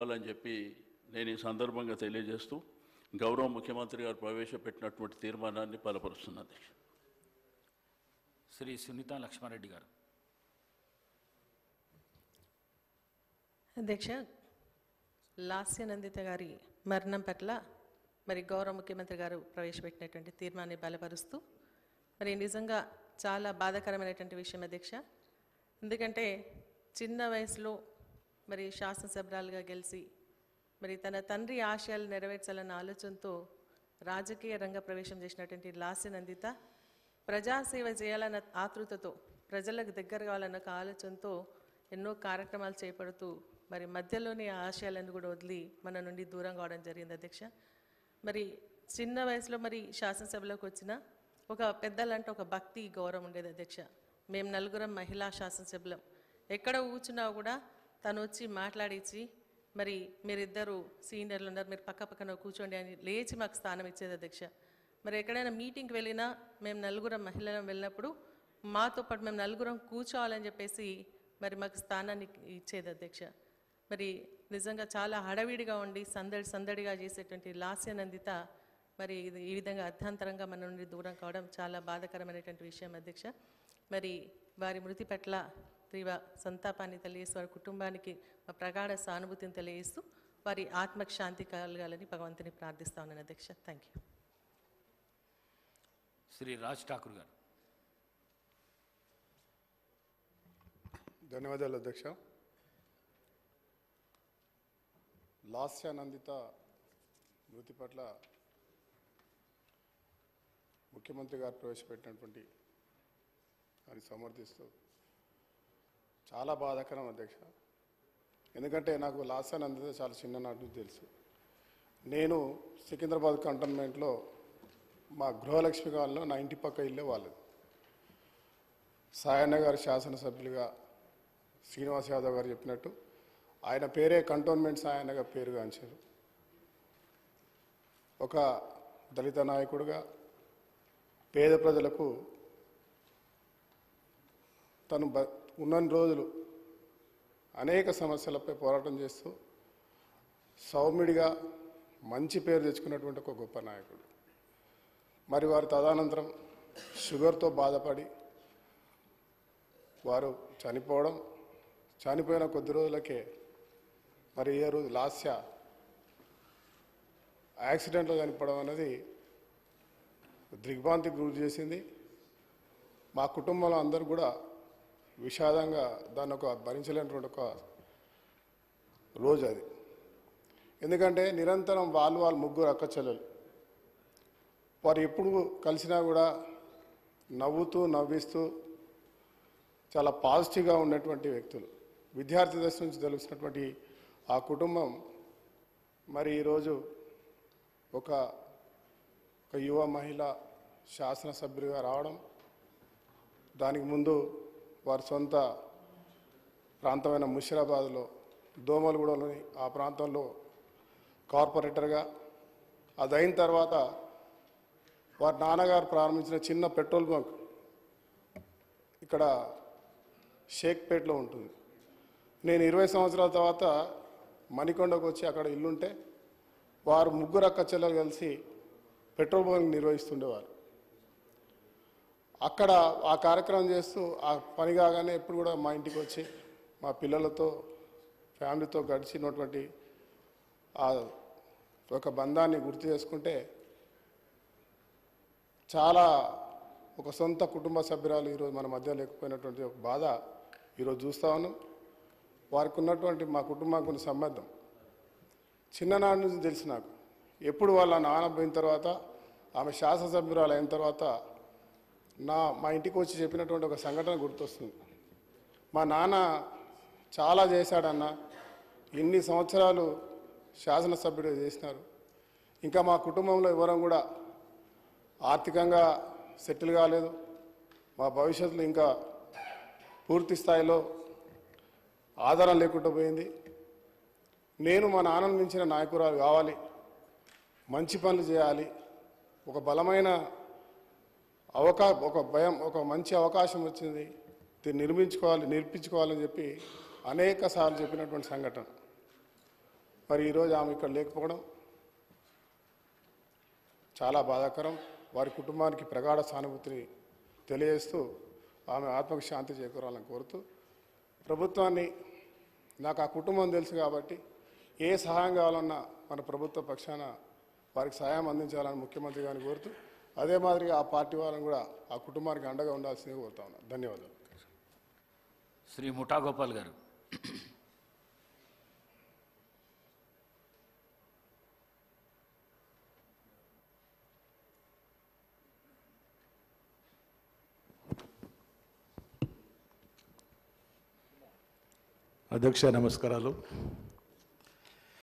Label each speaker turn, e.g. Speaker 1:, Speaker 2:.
Speaker 1: అని చెప్పి నేను ఈ సందర్భంగా తెలియజేస్తూ గౌరవ ముఖ్యమంత్రి గారు ప్రవేశపెట్టినటువంటి తీర్మానాన్ని బలపరుస్తున్నది.
Speaker 2: శ్రీ సునీత లక్ష్మారెడ్డి గారు.
Speaker 3: అధ్యక్ష, లాస్యనందిత గారి మరణం పట్ల మరి గౌరవ ముఖ్యమంత్రి గారు ప్రవేశపెట్టినటువంటి తీర్మానాన్ని బలపరుస్తూ మరి నిజంగా చాలా బాధాకరమైనటువంటి విషయం అధ్యక్ష. ఎందుకంటే చిన్న వయసులో మరి శాసనసభ్యురాలుగా గెలిచి మరి తన తండ్రి ఆశయాలు నెరవేర్చాలన్న ఆలోచనతో రాజకీయ రంగ ప్రవేశం చేసినటువంటి లాస్యనందిత ప్రజాసేవ చేయాలన్న ఆతృతతో ప్రజలకు దగ్గర కావాలన్న ఆలోచనతో ఎన్నో కార్యక్రమాలు చేపడుతూ మరి మధ్యలోనే ఆశయాలను కూడా వదిలి మన నుండి దూరం కావడం జరిగింది అధ్యక్ష. మరి చిన్న వయసులో మరి శాసనసభలోకి వచ్చిన ఒక పెద్దలంటే ఒక భక్తి గౌరవం ఉండేది అధ్యక్ష. మేము నలుగురం మహిళా శాసనసభ్యులం, ఎక్కడ కూర్చున్నా కూడా తను వచ్చి మాట్లాడించి మరి మీరిద్దరు సీనియర్లు ఉన్నారు, మీరు పక్క పక్కన కూర్చోండి అని లేచి మాకు స్థానం ఇచ్చేది అధ్యక్ష. మరి ఎక్కడైనా మీటింగ్కి వెళ్ళినా మేము నలుగురం మహిళలం వెళ్ళినప్పుడు మాతో పాటు మేము నలుగురం కూర్చోవాలని చెప్పేసి మరి మాకు స్థానాన్ని ఇచ్చేది అధ్యక్ష. మరి నిజంగా చాలా హడావిడిగా ఉండి సందడిగా చేసేటువంటి లాస్యనందిత మరి ఈ విధంగా అర్థాంతరంగా మన నుండి దూరం కావడం చాలా బాధాకరమైనటువంటి విషయం అధ్యక్ష. మరి వారి మృతి పట్ల తీవ్ర సంతాపాన్ని తెలియజేస్తూ వారి కుటుంబానికి ప్రగాఢ సానుభూతిని తెలియజేస్తూ వారి ఆత్మకు శాంతి కలగాలని భగవంతుని ప్రార్థిస్తా ఉన్నాను అధ్యక్ష. Thank you.
Speaker 2: శ్రీ రాజ్ ఠాకూర్ గారు.
Speaker 4: ధన్యవాదాలు అధ్యక్ష. లాస్యానందిత మృతి పట్ల ముఖ్యమంత్రి గారు ప్రవేశపెట్టినటువంటి అని సమర్థిస్తూ చాలా బాధాకరం అధ్యక్ష. ఎందుకంటే నాకు లాస్యానందిత చాలా చిన్ననాటి నుంచి తెలుసు. నేను సికింద్రాబాద్ కంటోన్మెంట్లో మా గృహలక్ష్మి కాలంలో నా ఇంటి పక్క ఇల్లే వాళ్ళది. సాయన్న గారు శాసనసభ్యులుగా శ్రీనివాస్ యాదవ్ గారు చెప్పినట్టు ఆయన పేరే కంటోన్మెంట్ సాయన్నగా పేరుగాంచారు. ఒక దళిత నాయకుడిగా పేద ప్రజలకు తను ఉన్నన్ని రోజులు అనేక సమస్యలపై పోరాటం చేస్తూ సౌమ్యుడిగా మంచి పేరు తెచ్చుకున్నటువంటి ఒక గొప్ప నాయకుడు. మరి వారు తదనంతరం షుగర్తో బాధపడి వారు చనిపోయిన కొద్ది రోజులకే మరి ఏ రోజు లాస్య యాక్సిడెంట్లో చనిపోవడం అనేది దిగ్భ్రాంతికి గురి చేసింది. మా కుటుంబంలో అందరూ కూడా విషాదంగా దాన్ని ఒక భరించలేనటువంటి ఒక రోజు అది. ఎందుకంటే నిరంతరం వాళ్ళు ముగ్గురు అక్క చెల్లెలు వారు ఎప్పుడు కలిసినా కూడా నవ్విస్తూ చాలా పాజిటివ్గా ఉన్నటువంటి వ్యక్తులు. విద్యార్థి దశ నుంచి తెలిసినటువంటి ఆ కుటుంబం మరి ఈరోజు ఒక యువ మహిళ శాసనసభ్యులుగా రావడం, దానికి ముందు వారి సొంత ప్రాంతమైన ముషిరాబాద్లో దోమలగూడలోని ఆ ప్రాంతంలో కార్పొరేటర్గా, అది అయిన తర్వాత వారి నాన్నగారు ప్రారంభించిన చిన్న పెట్రోల్ బంక్ ఇక్కడ షేక్పేట్లో ఉంటుంది. నేను 20 సంవత్సరాల తర్వాత మణికొండకు వచ్చి అక్కడ ఇల్లుంటే వారు ముగ్గురు అక్క చెల్లెలు కలిసి పెట్రోల్ బంక్ నిర్వహిస్తుండేవారు. అక్కడ ఆ కార్యక్రమం చేస్తూ ఆ పని కాగానే ఎప్పుడు కూడా మా ఇంటికి వచ్చి మా పిల్లలతో ఫ్యామిలీతో గడిచినటువంటి ఆ ఒక బంధాన్ని గుర్తు చేసుకుంటే చాలా ఒక సొంత కుటుంబ సభ్యురాలు ఈరోజు మన మధ్య లేకపోయినటువంటి ఒక బాధ ఈరోజు చూస్తూ ఉన్నాం. వారికి ఉన్నటువంటి మా కుటుంబానికి ఉన్న సంబంధం చిన్ననాటి నుంచి తెలిసి నాకు ఎప్పుడు వాళ్ళ నాన్న పోయిన తర్వాత ఆమె శాసనసభ్యురాలు అయిన తర్వాత మా ఇంటికి వచ్చి చెప్పినటువంటి ఒక సంఘటన గుర్తొస్తుంది. మా నాన్న చాలా చేశాడన్న, ఇన్ని సంవత్సరాలు శాసనసభ్యుడు చేసినారు, ఇంకా మా కుటుంబంలో ఎవరం కూడా ఆర్థికంగా సెటిల్ కాలేదు, మా భవిష్యత్తులో ఇంకా పూర్తి స్థాయిలో ఆధారం లేకుండా పోయింది. నేను మా నాన్నను మించిన నాయకురాలు కావాలి, మంచి పనులు చేయాలి, ఒక బలమైన ఒక మంచి అవకాశం వచ్చింది, దీన్ని నిర్మించుకోవాలని చెప్పి అనేక సార్లు చెప్పినటువంటి సంఘటన. మరి ఈరోజు ఆమె ఇక్కడ లేకపోవడం చాలా బాధాకరం. వారి కుటుంబానికి ప్రగాఢ సానుభూతిని తెలియజేస్తూ ఆమె ఆత్మకు శాంతి చేకూరాలని కోరుతూ ప్రభుత్వాన్ని, నాకు ఆ కుటుంబం తెలుసు కాబట్టి ఏ సహాయం కావాలన్నా మన ప్రభుత్వ పక్షాన వారికి సహాయం అందించాలని ముఖ్యమంత్రి గారిని కోరుతూ, అదే మాదిరిగా ఆ పార్టీ వాళ్ళని కూడా ఆ కుటుంబానికి అండగా ఉండాల్సిందిగా కోరుతా ఉన్నాను. ధన్యవాదాలు.
Speaker 2: శ్రీ ముఠా గోపాల్ గారు.
Speaker 5: అధ్యక్ష నమస్కారాలు.